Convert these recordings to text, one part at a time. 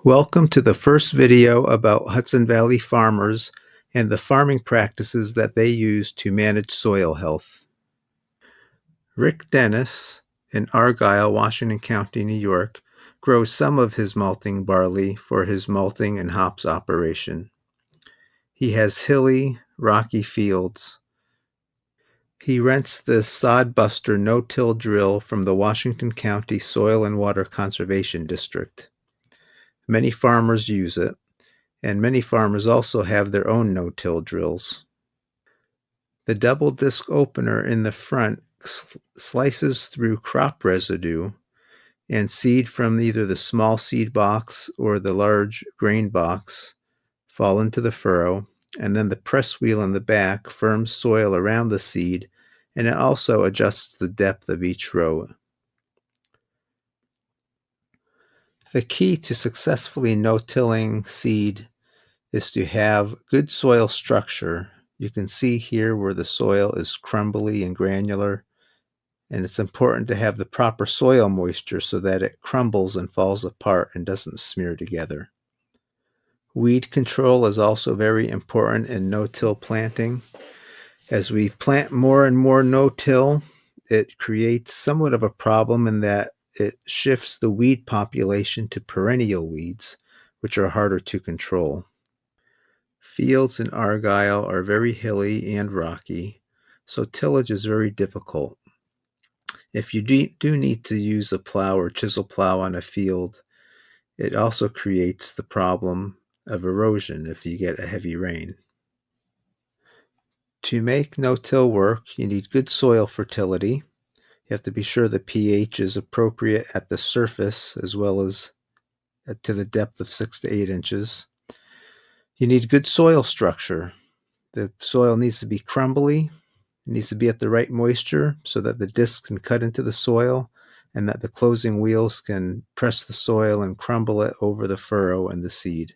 Welcome to the first video about Hudson Valley farmers and the farming practices that they use to manage soil health. Rick Dennis in Argyle, Washington County, New York, grows some of his malting barley for his malting and hops operation. He has hilly, rocky fields. He rents the Sod Buster no-till drill from the Washington County Soil and Water Conservation District. Many farmers use it, and many farmers also have their own no-till drills. The double disc opener in the front slices through crop residue and seed from either the small seed box or the large grain box fall into the furrow, and then the press wheel in the back firms soil around the seed, and it also adjusts the depth of each row. The key to successfully no-tilling seed is to have good soil structure. You can see here where the soil is crumbly and granular, and it's important to have the proper soil moisture so that it crumbles and falls apart and doesn't smear together. Weed control is also very important in no-till planting. As we plant more and more no-till, it creates somewhat of a problem in that it shifts the weed population to perennial weeds, which are harder to control. Fields in Argyle are very hilly and rocky, so tillage is very difficult. If you do need to use a plow or chisel plow on a field, it also creates the problem of erosion if you get a heavy rain. To make no-till work, you need good soil fertility. You have to be sure the pH is appropriate at the surface as well as to the depth of 6 to 8 inches. You need good soil structure. The soil needs to be crumbly. It needs to be at the right moisture so that the discs can cut into the soil and that the closing wheels can press the soil and crumble it over the furrow and the seed.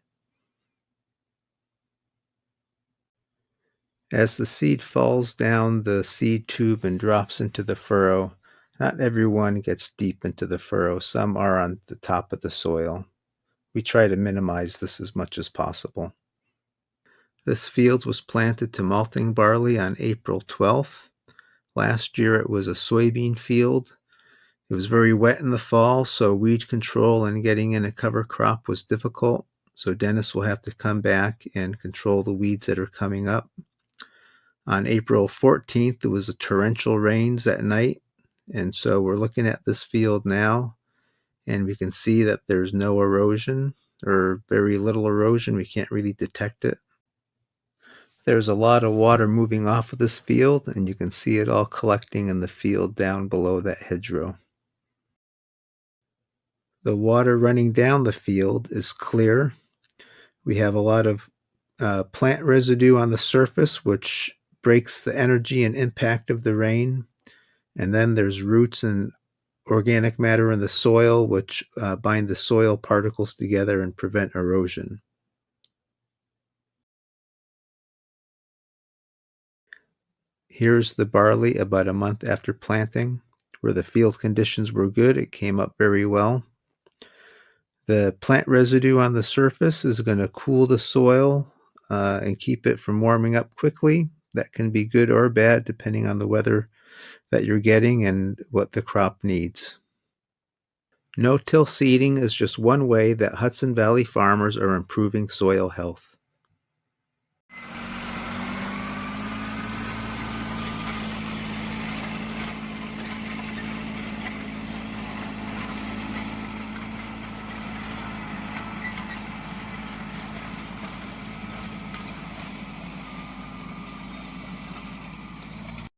As the seed falls down the seed tube and drops into the furrow, not everyone gets deep into the furrow. Some are on the top of the soil. We try to minimize this as much as possible. This field was planted to malting barley on April 12th. Last year it was a soybean field. It was very wet in the fall, so weed control and getting in a cover crop was difficult. So Dennis will have to come back and control the weeds that are coming up. On April 14th, it was a torrential rains that night. And so we're looking at this field now, and we can see that there's no erosion or very little erosion. We can't really detect it. There's a lot of water moving off of this field, and you can see it all collecting in the field down below that hedgerow. The water running down the field is clear. We have a lot of plant residue on the surface, which breaks the energy and impact of the rain. And then there's roots and organic matter in the soil, which bind the soil particles together and prevent erosion. Here's the barley about a month after planting. Where the field conditions were good, it came up very well. The plant residue on the surface is going to cool the soil and keep it from warming up quickly. That can be good or bad depending on the weather that you're getting and what the crop needs. No-till seeding is just one way that Hudson Valley farmers are improving soil health.